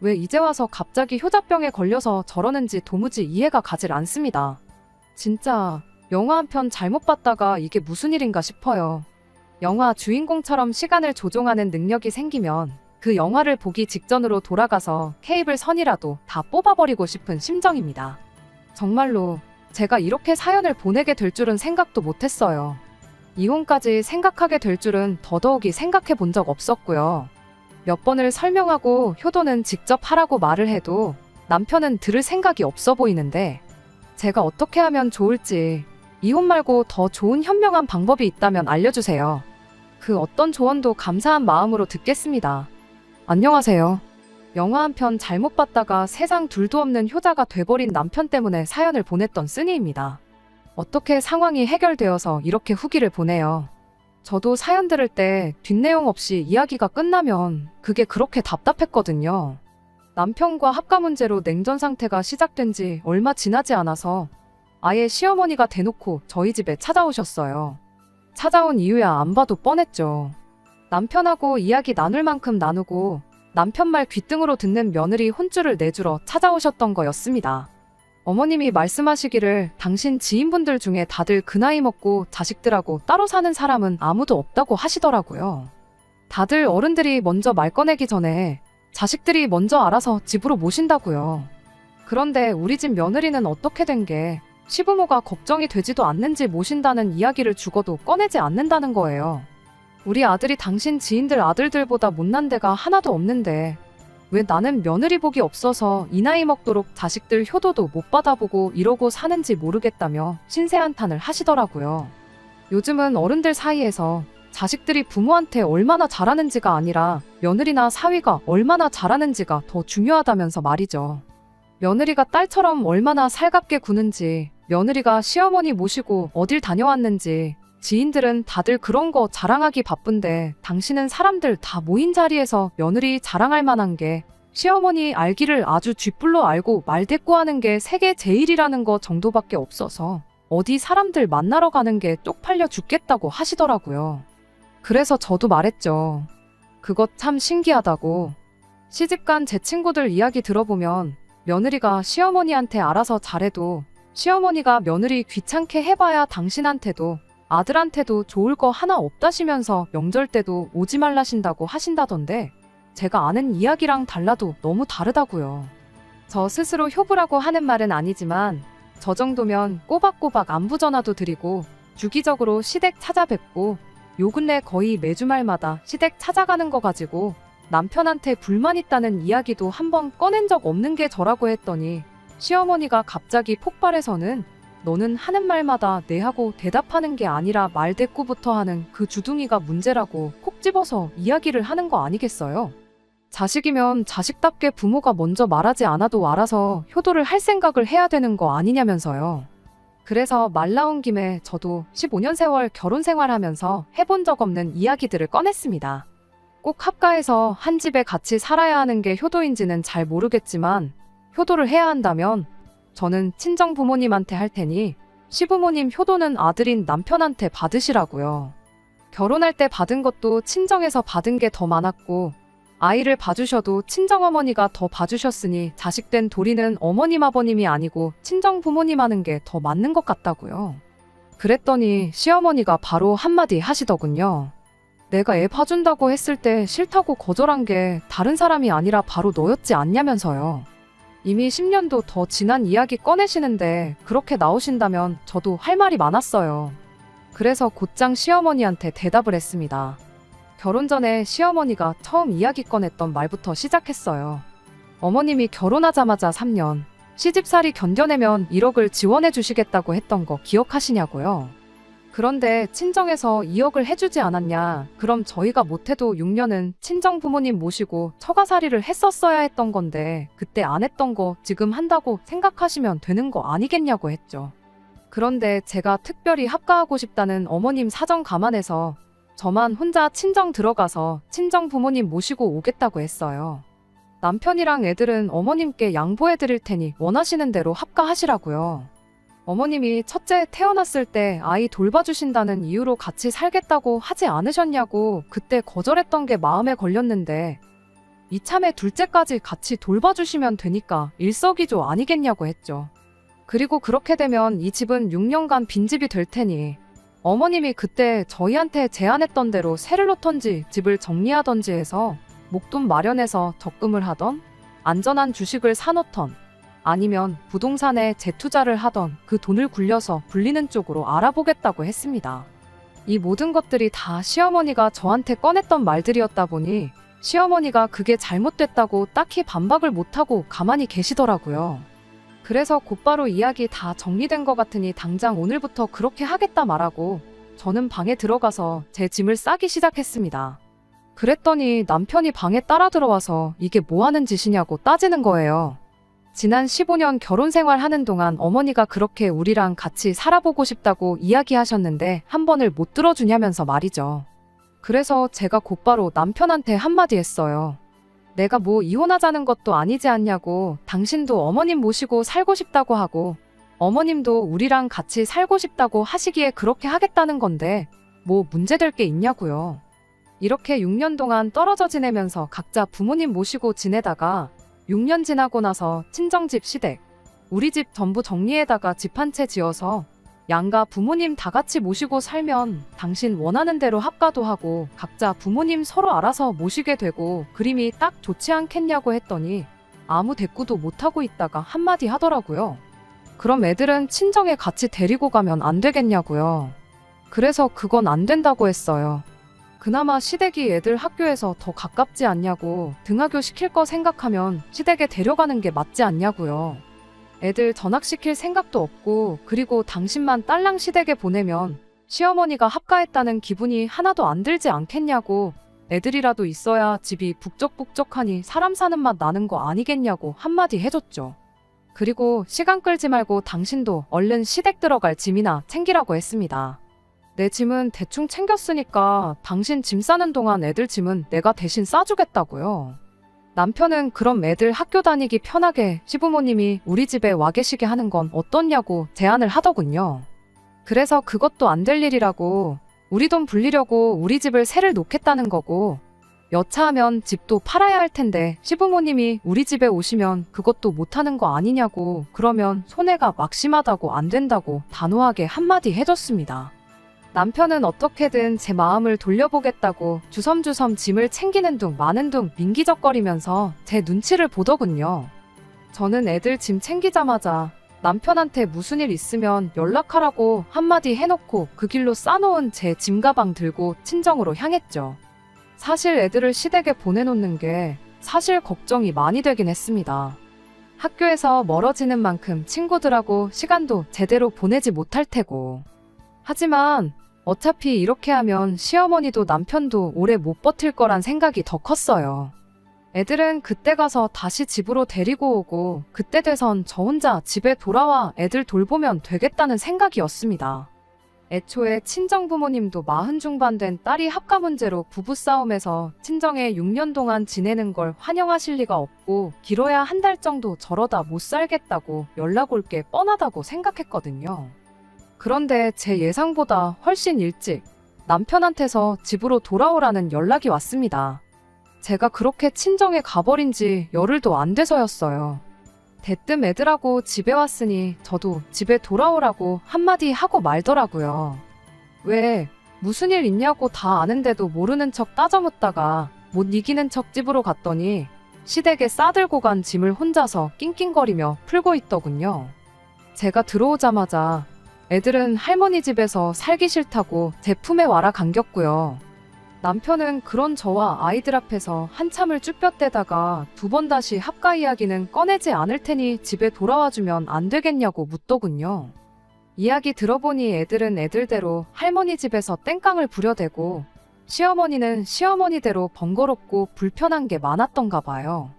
왜 이제 와서 갑자기 효자병에 걸려서 저러는지 도무지 이해가 가질 않습니다. 진짜 영화 한 편 잘못 봤다가 이게 무슨 일인가 싶어요. 영화 주인공처럼 시간을 조종하는 능력이 생기면 그 영화를 보기 직전으로 돌아가서 케이블 선이라도 다 뽑아버리고 싶은 심정입니다. 정말로 제가 이렇게 사연을 보내게 될 줄은 생각도 못했어요. 이혼까지 생각하게 될 줄은 더더욱이 생각해 본 적 없었고요. 몇 번을 설명하고 효도는 직접 하라고 말을 해도 남편은 들을 생각이 없어 보이는데 제가 어떻게 하면 좋을지 이혼 말고 더 좋은 현명한 방법이 있다면 알려주세요. 그 어떤 조언도 감사한 마음으로 듣겠습니다. 안녕하세요. 영화 한 편 잘못 봤다가 세상 둘도 없는 효자가 돼버린 남편 때문에 사연을 보냈던 쓰니입니다. 어떻게 상황이 해결되어서 이렇게 후기를 보내요. 저도 사연 들을 때 뒷내용 없이 이야기가 끝나면 그게 그렇게 답답했거든요. 남편과 합가 문제로 냉전 상태가 시작된 지 얼마 지나지 않아서 아예 시어머니가 대놓고 저희 집에 찾아오셨어요. 찾아온 이유야 안 봐도 뻔했죠. 남편하고 이야기 나눌 만큼 나누고 남편 말 귓등으로 듣는 며느리 혼쭐을 내주러 찾아오셨던 거였습니다. 어머님이 말씀하시기를 당신 지인분들 중에 다들 그 나이 먹고 자식들하고 따로 사는 사람은 아무도 없다고 하시더라고요. 다들 어른들이 먼저 말 꺼내기 전에 자식들이 먼저 알아서 집으로 모신다고요. 그런데 우리 집 며느리는 어떻게 된 게 시부모가 걱정이 되지도 않는지 모신다는 이야기를 죽어도 꺼내지 않는다는 거예요. 우리 아들이 당신 지인들 아들들보다 못난 데가 하나도 없는데 왜 나는 며느리 복이 없어서 이 나이 먹도록 자식들 효도도 못 받아보고 이러고 사는지 모르겠다며 신세한탄을 하시더라고요. 요즘은 어른들 사이에서 자식들이 부모한테 얼마나 잘하는지가 아니라 며느리나 사위가 얼마나 잘하는지가 더 중요하다면서 말이죠. 며느리가 딸처럼 얼마나 살갑게 구는지, 며느리가 시어머니 모시고 어딜 다녀왔는지, 지인들은 다들 그런 거 자랑하기 바쁜데 당신은 사람들 다 모인 자리에서 며느리 자랑할 만한 게 시어머니 알기를 아주 쥐뿔로 알고 말대꾸하는 게 세계 제일이라는 거 정도밖에 없어서 어디 사람들 만나러 가는 게 쪽팔려 죽겠다고 하시더라고요. 그래서 저도 말했죠. 그것 참 신기하다고. 시집간 제 친구들 이야기 들어보면 며느리가 시어머니한테 알아서 잘해도 시어머니가 며느리 귀찮게 해봐야 당신한테도 아들한테도 좋을 거 하나 없다시면서 명절 때도 오지 말라신다고 하신다던데 제가 아는 이야기랑 달라도 너무 다르다고요. 저 스스로 효부라고 하는 말은 아니지만 저 정도면 꼬박꼬박 안부 전화도 드리고 주기적으로 시댁 찾아뵙고 요 근래 거의 매주 말마다 시댁 찾아가는 거 가지고 남편한테 불만 있다는 이야기도 한번 꺼낸 적 없는 게 저라고 했더니 시어머니가 갑자기 폭발해서는 너는 하는 말마다 네 하고 대답하는 게 아니라 말대꾸부터 하는 그 주둥이가 문제라고 콕 집어서 이야기를 하는 거 아니겠어요? 자식이면 자식답게 부모가 먼저 말하지 않아도 알아서 효도를 할 생각을 해야 되는 거 아니냐면서요. 그래서 말 나온 김에 저도 15년 세월 결혼 생활하면서 해본 적 없는 이야기들을 꺼냈습니다. 꼭 합가해서 한 집에 같이 살아야 하는 게 효도인지는 잘 모르겠지만 효도를 해야 한다면 저는 친정 부모님한테 할 테니 시부모님 효도는 아들인 남편한테 받으시라고요. 결혼할 때 받은 것도 친정에서 받은 게 더 많았고 아이를 봐주셔도 친정어머니가 더 봐주셨으니 자식된 도리는 어머님 아버님이 아니고 친정 부모님 하는 게 더 맞는 것 같다고요. 그랬더니 시어머니가 바로 한마디 하시더군요. 내가 애 봐준다고 했을 때 싫다고 거절한 게 다른 사람이 아니라 바로 너였지 않냐면서요. 이미 10년도 더 지난 이야기 꺼내시는데 그렇게 나오신다면 저도 할 말이 많았어요. 그래서 곧장 시어머니한테 대답을 했습니다. 결혼 전에 시어머니가 처음 이야기 꺼냈던 말부터 시작했어요. 어머님이 결혼하자마자 3년 시집살이 견뎌내면 1억을 지원해 주시겠다고 했던 거 기억하시냐고요. 그런데 친정에서 2억을 해주지 않았냐. 그럼 저희가 못해도 6년은 친정 부모님 모시고 처가살이를 했었어야 했던 건데 그때 안 했던 거 지금 한다고 생각하시면 되는 거 아니겠냐고 했죠. 그런데 제가 특별히 합가하고 싶다는 어머님 사정 감안해서 저만 혼자 친정 들어가서 친정 부모님 모시고 오겠다고 했어요. 남편이랑 애들은 어머님께 양보해 드릴 테니 원하시는 대로 합가하시라고요. 어머님이 첫째 태어났을 때 아이 돌봐주신다는 이유로 같이 살겠다고 하지 않으셨냐고 그때 거절했던 게 마음에 걸렸는데 이참에 둘째까지 같이 돌봐주시면 되니까 일석이조 아니겠냐고 했죠. 그리고 그렇게 되면 이 집은 6년간 빈집이 될 테니 어머님이 그때 저희한테 제안했던 대로 세를 놓던지 집을 정리하던지 해서 목돈 마련해서 적금을 하던 안전한 주식을 사놓던 아니면 부동산에 재투자를 하던 그 돈을 굴려서 불리는 쪽으로 알아보겠다고 했습니다. 이 모든 것들이 다 시어머니가 저한테 꺼냈던 말들이었다 보니 시어머니가 그게 잘못됐다고 딱히 반박을 못하고 가만히 계시더라고요. 그래서 곧바로 이야기 다 정리된 것 같으니 당장 오늘부터 그렇게 하겠다 말하고 저는 방에 들어가서 제 짐을 싸기 시작했습니다. 그랬더니 남편이 방에 따라 들어와서 이게 뭐 하는 짓이냐고 따지는 거예요. 지난 15년 결혼 생활하는 동안 어머니가 그렇게 우리랑 같이 살아보고 싶다고 이야기하셨는데 한 번을 못 들어주냐면서 말이죠. 그래서 제가 곧바로 남편한테 한마디 했어요. 내가 뭐 이혼하자는 것도 아니지 않냐고. 당신도 어머님 모시고 살고 싶다고 하고 어머님도 우리랑 같이 살고 싶다고 하시기에 그렇게 하겠다는 건데 뭐 문제될 게 있냐고요. 이렇게 6년 동안 떨어져 지내면서 각자 부모님 모시고 지내다가 6년 지나고 나서 친정집 시댁, 우리 집 전부 정리해다가 집 한 채 지어서 양가 부모님 다 같이 모시고 살면 당신 원하는 대로 합가도 하고 각자 부모님 서로 알아서 모시게 되고 그림이 딱 좋지 않겠냐고 했더니 아무 대꾸도 못하고 있다가 한마디 하더라고요. 그럼 애들은 친정에 같이 데리고 가면 안 되겠냐고요. 그래서 그건 안 된다고 했어요. 그나마 시댁이 애들 학교에서 더 가깝지 않냐고, 등하교 시킬 거 생각하면 시댁에 데려가는 게 맞지 않냐고요. 애들 전학시킬 생각도 없고, 그리고 당신만 딸랑 시댁에 보내면 시어머니가 합가했다는 기분이 하나도 안 들지 않겠냐고, 애들이라도 있어야 집이 북적북적하니 사람 사는 맛 나는 거 아니겠냐고 한마디 해줬죠. 그리고 시간 끌지 말고 당신도 얼른 시댁 들어갈 짐이나 챙기라고 했습니다. 내 짐은 대충 챙겼으니까 당신 짐 싸는 동안 애들 짐은 내가 대신 싸주겠다고요. 남편은 그럼 애들 학교 다니기 편하게 시부모님이 우리 집에 와 계시게 하는 건 어떻냐고 제안을 하더군요. 그래서 그것도 안 될 일이라고, 우리 돈 불리려고 우리 집을 세를 놓겠다는 거고, 여차하면 집도 팔아야 할 텐데 시부모님이 우리 집에 오시면 그것도 못하는 거 아니냐고, 그러면 손해가 막심하다고 안 된다고 단호하게 한마디 해줬습니다. 남편은 어떻게든 제 마음을 돌려보겠다고 주섬주섬 짐을 챙기는 둥 마는 둥 민기적거리면서 제 눈치를 보더군요. 저는 애들 짐 챙기자마자 남편한테 무슨 일 있으면 연락하라고 한마디 해놓고 그 길로 싸놓은 제 짐가방 들고 친정으로 향했죠. 사실 애들을 시댁에 보내놓는 게 사실 걱정이 많이 되긴 했습니다. 학교에서 멀어지는 만큼 친구들하고 시간도 제대로 보내지 못할 테고. 하지만 어차피 이렇게 하면 시어머니도 남편도 오래 못 버틸 거란 생각이 더 컸어요. 애들은 그때 가서 다시 집으로 데리고 오고 그때 돼선 저 혼자 집에 돌아와 애들 돌보면 되겠다는 생각이었습니다. 애초에 친정부모님도 40 중반 된 딸이 합가 문제로 부부싸움에서 친정에 6년 동안 지내는 걸 환영하실 리가 없고 길어야 한 달 정도 저러다 못 살겠다고 연락 올 게 뻔하다고 생각했거든요. 그런데 제 예상보다 훨씬 일찍 남편한테서 집으로 돌아오라는 연락이 왔습니다. 제가 그렇게 친정에 가버린 지 열흘도 안 돼서였어요. 대뜸 애들하고 집에 왔으니 저도 집에 돌아오라고 한마디 하고 말더라고요. 왜, 무슨 일 있냐고 다 아는데도 모르는 척 따져묻다가 못 이기는 척 집으로 갔더니 시댁에 싸들고 간 짐을 혼자서 낑낑거리며 풀고 있더군요. 제가 들어오자마자 애들은 할머니 집에서 살기 싫다고 제 품에 와라 감겼고요. 남편은 그런 저와 아이들 앞에서 한참을 쭈뼛대다가 2번 다시 합가 이야기는 꺼내지 않을 테니 집에 돌아와주면 안 되겠냐고 묻더군요. 이야기 들어보니 애들은 애들대로 할머니 집에서 땡깡을 부려대고 시어머니는 시어머니대로 번거롭고 불편한 게 많았던가 봐요.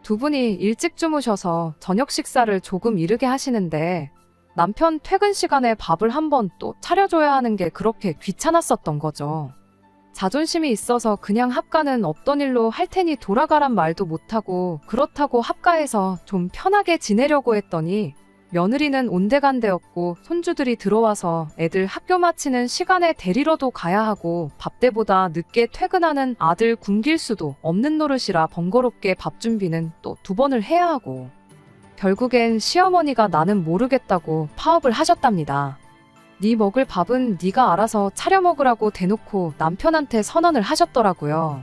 두 분이 일찍 주무셔서 저녁 식사를 조금 이르게 하시는데 남편 퇴근 시간에 밥을 한 번 또 차려줘야 하는 게 그렇게 귀찮았었던 거죠. 자존심이 있어서 그냥 합가는 없던 일로 할 테니 돌아가란 말도 못하고 그렇다고 합가해서 좀 편하게 지내려고 했더니 며느리는 온데간데없고 손주들이 들어와서 애들 학교 마치는 시간에 데리러도 가야 하고 밥때보다 늦게 퇴근하는 아들 굶길 수도 없는 노릇이라 번거롭게 밥 준비는 또 2번을 해야 하고 결국엔 시어머니가 나는 모르겠다고 파업을 하셨답니다. 네 먹을 밥은 네가 알아서 차려 먹으라고 대놓고 남편한테 선언을 하셨더라고요.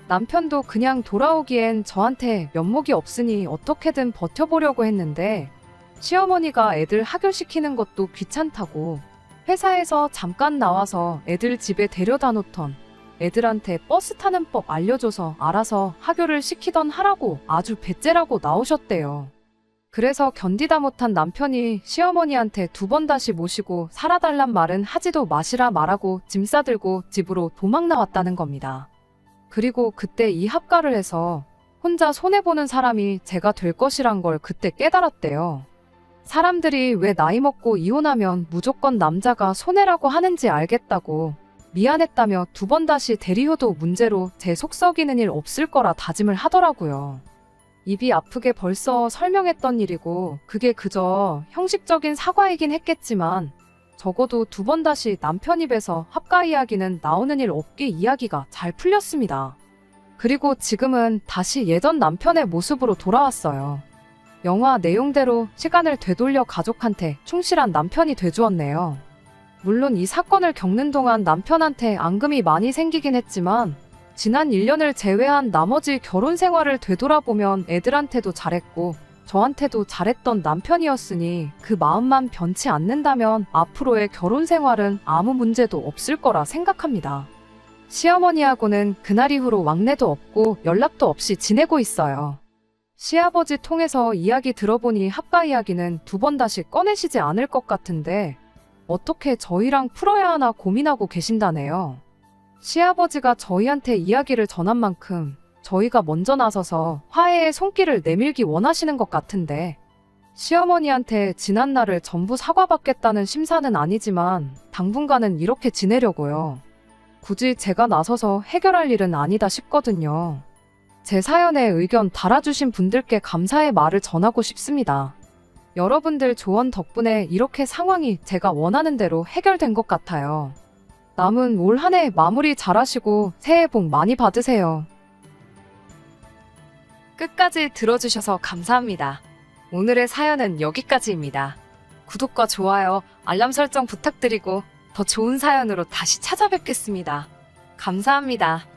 남편도 그냥 돌아오기엔 저한테 면목이 없으니 어떻게든 버텨보려고 했는데 시어머니가 애들 하교시키는 것도 귀찮다고 회사에서 잠깐 나와서 애들 집에 데려다 놓던 애들한테 버스 타는 법 알려줘서 알아서 하교를 시키던 하라고 아주 배째라고 나오셨대요. 그래서 견디다 못한 남편이 시어머니한테 2번 다시 모시고 살아달란 말은 하지도 마시라 말하고 짐 싸들고 집으로 도망 나왔다는 겁니다. 그리고 그때 이 합가를 해서 혼자 손해보는 사람이 제가 될 것이란 걸 그때 깨달았대요. 사람들이 왜 나이 먹고 이혼하면 무조건 남자가 손해라고 하는지 알겠다고 미안했다며 2번 다시 대리효도 문제로 제 속 썩이는 일 없을 거라 다짐을 하더라고요. 입이 아프게 벌써 설명했던 일이고 그게 그저 형식적인 사과이긴 했겠지만 적어도 2번 다시 남편 입에서 합가 이야기는 나오는 일 없게 이야기가 잘 풀렸습니다. 그리고 지금은 다시 예전 남편의 모습으로 돌아왔어요. 영화 내용대로 시간을 되돌려 가족한테 충실한 남편이 돼주었네요. 물론 이 사건을 겪는 동안 남편한테 앙금이 많이 생기긴 했지만 지난 1년을 제외한 나머지 결혼 생활을 되돌아보면 애들한테도 잘했고 저한테도 잘했던 남편이었으니 그 마음만 변치 않는다면 앞으로의 결혼 생활은 아무 문제도 없을 거라 생각합니다. 시어머니하고는 그날 이후로 왕래도 없고 연락도 없이 지내고 있어요. 시아버지 통해서 이야기 들어보니 합가 이야기는 2번 다시 꺼내시지 않을 것 같은데 어떻게 저희랑 풀어야 하나 고민하고 계신다네요. 시아버지가 저희한테 이야기를 전한 만큼 저희가 먼저 나서서 화해의 손길을 내밀기 원하시는 것 같은데 시어머니한테 지난 날을 전부 사과받겠다는 심사는 아니지만 당분간은 이렇게 지내려고요. 굳이 제가 나서서 해결할 일은 아니다 싶거든요. 제 사연에 의견 달아주신 분들께 감사의 말을 전하고 싶습니다. 여러분들 조언 덕분에 이렇게 상황이 제가 원하는 대로 해결된 것 같아요. 남은 올 한 해 마무리 잘하시고 새해 복 많이 받으세요. 끝까지 들어주셔서 감사합니다. 오늘의 사연은 여기까지입니다. 구독과 좋아요, 알람 설정 부탁드리고 더 좋은 사연으로 다시 찾아뵙겠습니다. 감사합니다.